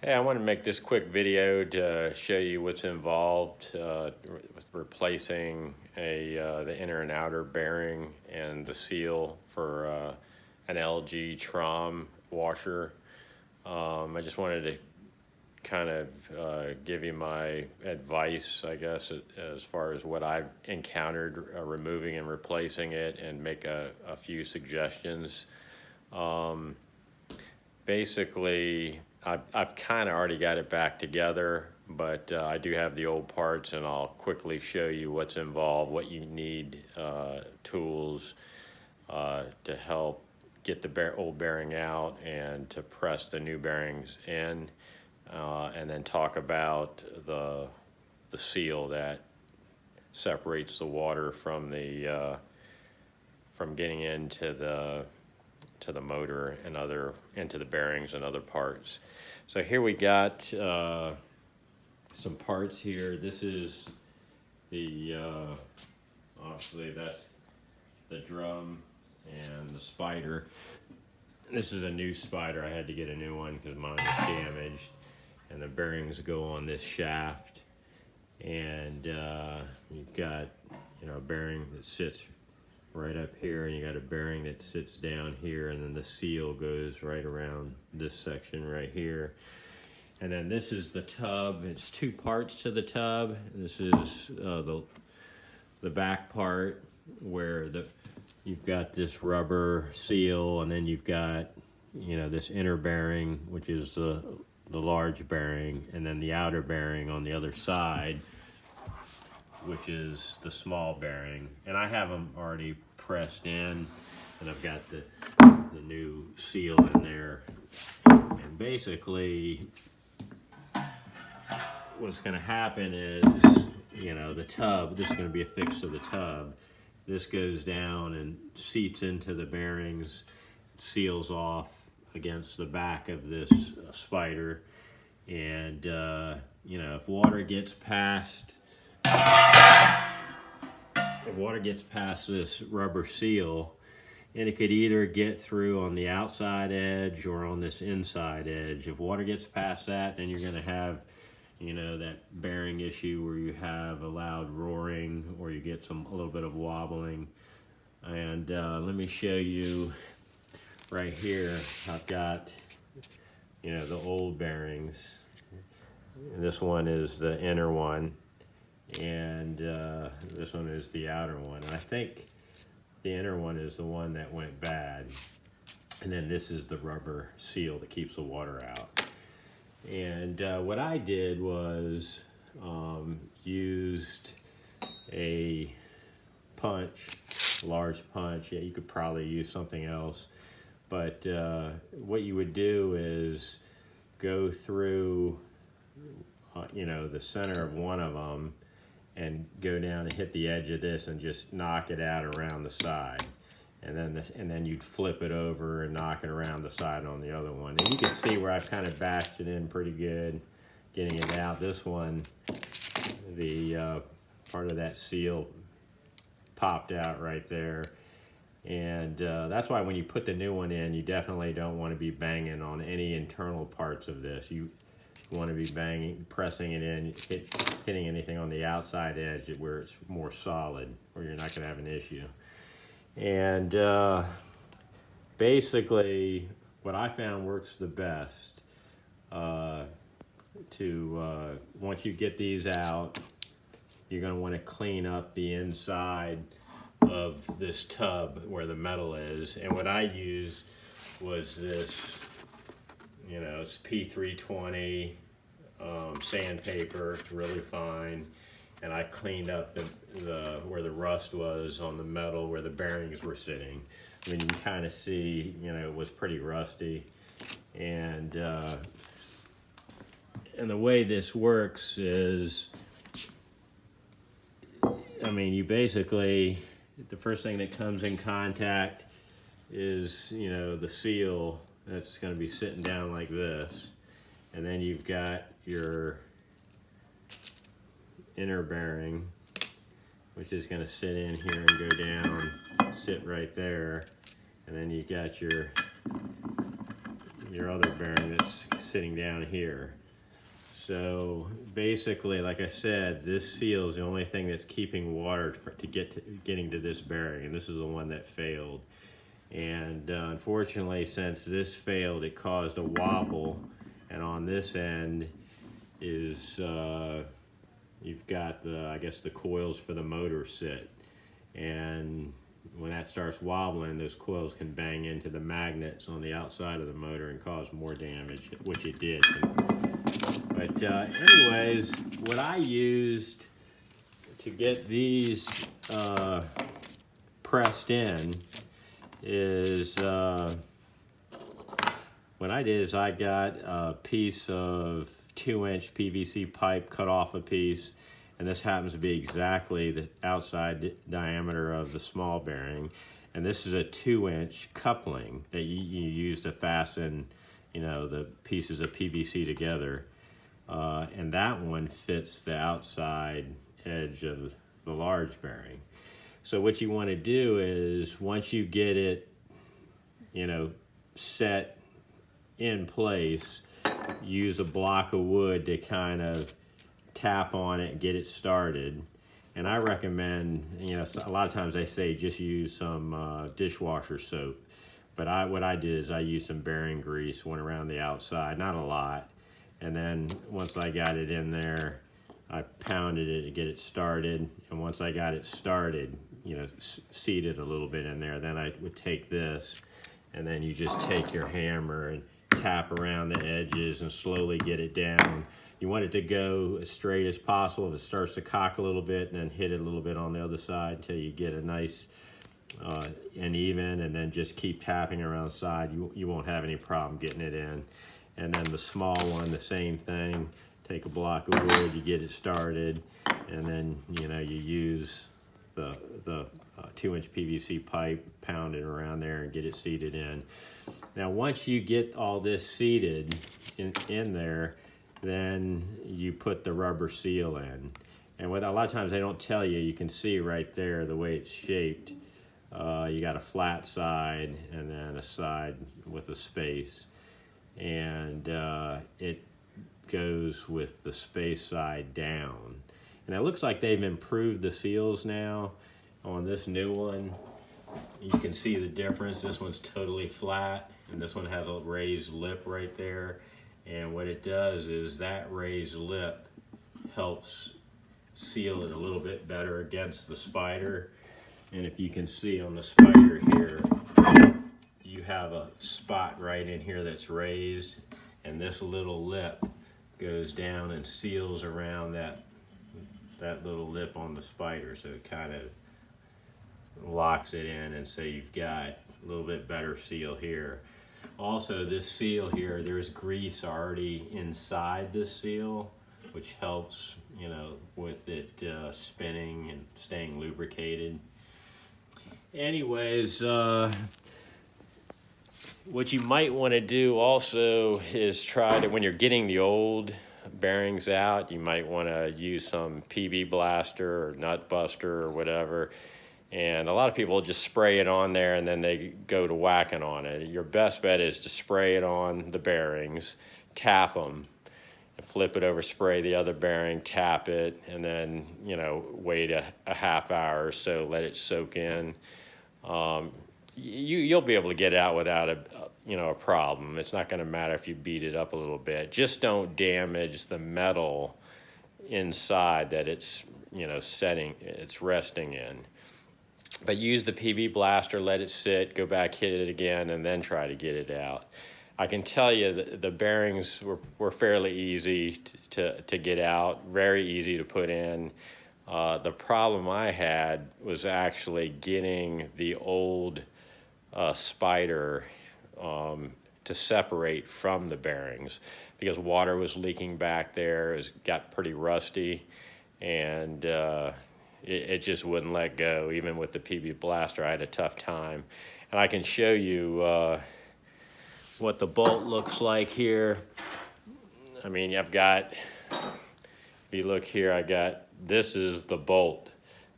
Hey, I want to make this quick video to show you what's involved with replacing the inner and outer bearing and the seal for an LG Tromm washer. I just wanted to kind of give you my advice, I guess, as far as what I've encountered removing and replacing it, and make a few suggestions. Basically, I've kind of already got it back together, but I do have the old parts, and I'll quickly show you what's involved, what you need, tools to help get the old bearing out and to press the new bearings in, and then talk about the seal that separates the water from from getting into the motor and into the bearings and other parts. So here we got some parts here. This is the obviously that's the drum and the spider. This is a new spider. I had to get a new one because mine was damaged, and the bearings go on this shaft. And you've got a bearing that sits right up here, and you got a bearing that sits down here, and then the seal goes right around this section right here. And then this is the tub. It's two parts to the tub. This is the back part where you've got this rubber seal, and then you've got this inner bearing, which is the large bearing, and then the outer bearing on the other side, which is the small bearing. And I have them already pressed in, and I've got the new seal in there. And basically what's going to happen is, the tub, this is going to be affixed to the tub. This goes down and seats into the bearings, seals off against the back of this spider. And if water gets past this rubber seal, and it could either get through on the outside edge or on this inside edge. If water gets past that, then you're going to have that bearing issue where you have a loud roaring, or you get a little bit of wobbling. And let me show you right here. I've got the old bearings. And this one is the inner one, and this one is the outer one. And I think the inner one is the one that went bad. And then this is the rubber seal that keeps the water out. And what I did was used a punch, large punch. Yeah, you could probably use something else. But what you would do is go through the center of one of them and go down and hit the edge of this and just knock it out around the side. And then you'd flip it over and knock it around the side on the other one. And you can see where I've kind of bashed it in pretty good, getting it out. This one, the part of that seal popped out right there. And that's why when you put the new one in, you definitely don't want to be banging on any internal parts of this. You want to be pressing it in, hitting anything on the outside edge where it's more solid, or you're not going to have an issue. And basically, what I found works the best, once you get these out, you're going to want to clean up the inside of this tub where the metal is. And what I used was this, it's P320 sandpaper. It's really fine. And I cleaned up where the rust was on the metal where the bearings were sitting. I mean, you can kind of see, it was pretty rusty. And the way this works is, you basically, the first thing that comes in contact is, the seal that's going to be sitting down like this. And then you've got your inner bearing, which is going to sit in here and go down, sit right there. And then you got your your other bearing that's sitting down here. So basically, like I said, this seal is the only thing that's keeping water getting to this bearing, and this is the one that failed. And unfortunately, since this failed, it caused a wobble, and on this end is you've got I guess the coils for the motor sit, and when that starts wobbling, those coils can bang into the magnets on the outside of the motor and cause more damage, which it did. But anyways, what I used to get these pressed in is, what I did is I got a piece of 2-inch PVC pipe, cut off a piece, and this happens to be exactly the outside diameter of the small bearing. And this is a 2-inch coupling that you use to fasten, you know, the pieces of PVC together. And that one fits the outside edge of the large bearing. So what you want to do is, once you get it, you know, set in place, use a block of wood to kind of tap on it and get it started. And I recommend, you know, a lot of times they say just use some dishwasher soap, but what I did is I used some bearing grease, went around the outside, not a lot, and then once I got it in there, I pounded it to get it started. And once I got it started, you know, seated a little bit in there, then I would take this, and then you just take your hammer and tap around the edges and slowly get it down. You want it to go as straight as possible. If it starts to cock a little bit, and then hit it a little bit on the other side until you get a nice and even, and then just keep tapping around the side. You won't have any problem getting it in. And then the small one, the same thing. Take a block of wood, you get it started, and then, you know, you use the 2-inch PVC pipe, pound it around there and get it seated in. Now, once you get all this seated in there, then you put the rubber seal in. And what a lot of times they don't tell you, you can see right there the way it's shaped. You got a flat side and then a side with a space. And it goes with the space side down. And it looks like they've improved the seals now on this new one. You can see the difference. This one's totally flat, and this one has a raised lip right there. And what it does is that raised lip helps seal it a little bit better against the spider. And if you can see on the spider here, you have a spot right in here that's raised, and this little lip goes down and seals around that little lip on the spider, so it kind of locks it in, and so you've got a little bit better seal here. Also, this seal here, there's grease already inside this seal, which helps, you know, with it spinning and staying lubricated. Anyways, what you might want to do also is try to, when you're getting the old bearings out, you might want to use some PB blaster or nut buster or whatever. And a lot of people just spray it on there and then they go to whacking on it. Your best bet is to spray it on the bearings, tap them, and flip it over, spray the other bearing, tap it, and then, you know, wait a half hour or so, let it soak in. You'll be able to get it out without a problem. It's not going to matter if you beat it up a little bit. Just don't damage the metal inside that it's, you know, it's resting in. But use the PB blaster, let it sit, go back, hit it again, and then try to get it out. I can tell you that the bearings were fairly easy to get out, very easy to put in. The problem I had was actually getting the old spider to separate from the bearings, because water was leaking back there. It got pretty rusty, and it just wouldn't let go. Even with the PB blaster, I had a tough time. And I can show you what the bolt looks like here. I mean, I've got, if you look here, this is the bolt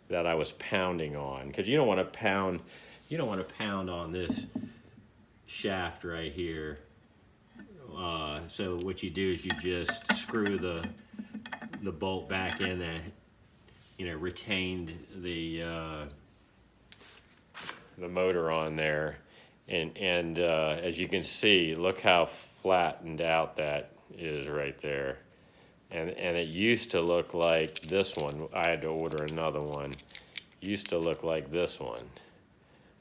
that I was pounding on, because you don't want to pound on this shaft right here. So what you do is you just screw the bolt back in that, you know, retained the motor on there, and as you can see, look how flattened out that is right there. And it used to look like this one. I had to order another one. Used to look like this one.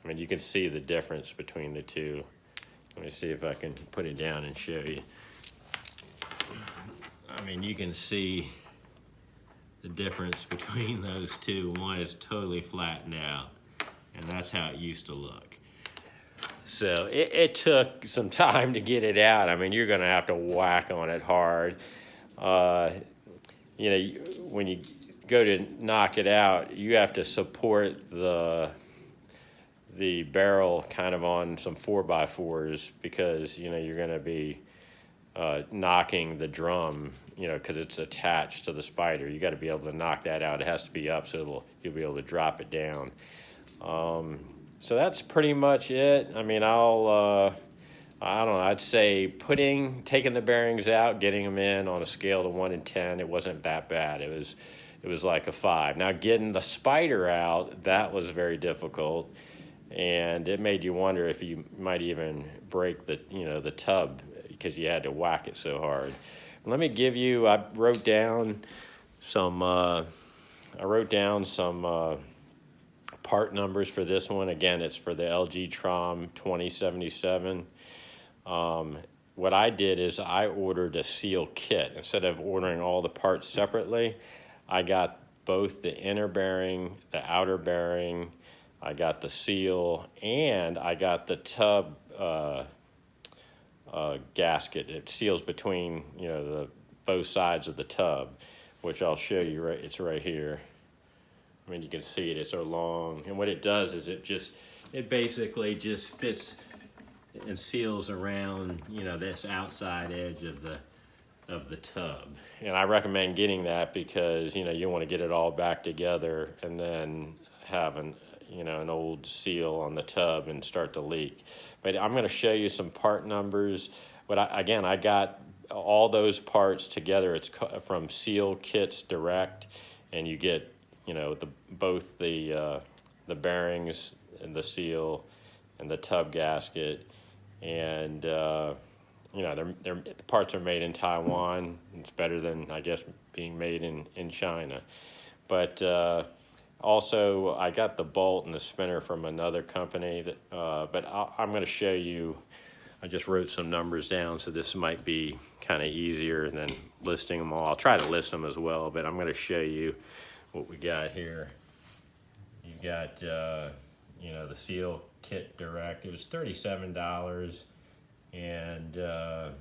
I mean, you can see the difference between the two. Let me see if I can put it down and show you. I mean, you can see the difference between those two. One is totally flattened out, and that's how it used to look. So it took some time to get it out. I mean, you're going to have to whack on it hard. You know, when you go to knock it out, you have to support the barrel kind of on some 4x4s, because, you know, you're going to be knocking the drum, you know, because it's attached to the spider. You got to be able to knock that out. It has to be up so you'll be able to drop it down. So that's pretty much it. I mean, I don't know, I'd say taking the bearings out, getting them in on a scale of 1 to 10, it wasn't that bad. It was like a 5. Now, getting the spider out, that was very difficult, and it made you wonder if you might even break the tub, because you had to whack it so hard. Let me give you, I wrote down some part numbers for this one. Again, it's for the LG Tromm 2077. What I did is I ordered a seal kit. Instead of ordering all the parts separately, I got both the inner bearing, the outer bearing, I got the seal, and I got the tub gasket. It seals between, you know, both sides of the tub, which I'll show you. It's right here. I mean, you can see it. It's so long, and what it does is it basically just fits and seals around, you know, this outside edge of the tub. And I recommend getting that because, you know, you want to get it all back together and then have an old seal on the tub and start to leak. But I'm going to show you some part numbers. But I got all those parts together. It's from Seal Kits Direct, and you get, you know, both the bearings and the seal and the tub gasket. And you know, the parts are made in Taiwan. It's better than, I guess, being made in China. But also, I got the bolt and the spinner from another company. But I'm going to show you. I just wrote some numbers down, so this might be kind of easier than listing them all. I'll try to list them as well, but I'm going to show you what we got here. You got, you know, the Seal Kit Direct. It was $37, and you know,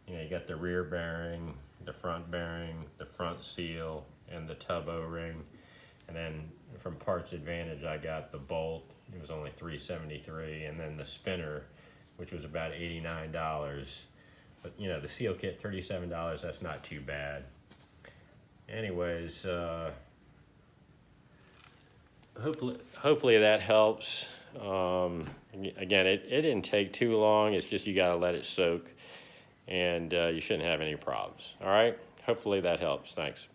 you got the rear bearing, the front seal, and the tub O-ring. And then from Parts Advantage, I got the bolt. It was only $373, and then the spinner, which was about $89. But you know, the Seal Kit, $37. That's not too bad. Anyways, hopefully that helps. Again, it didn't take too long. It's just you got to let it soak, and you shouldn't have any problems. All right. Hopefully that helps. Thanks.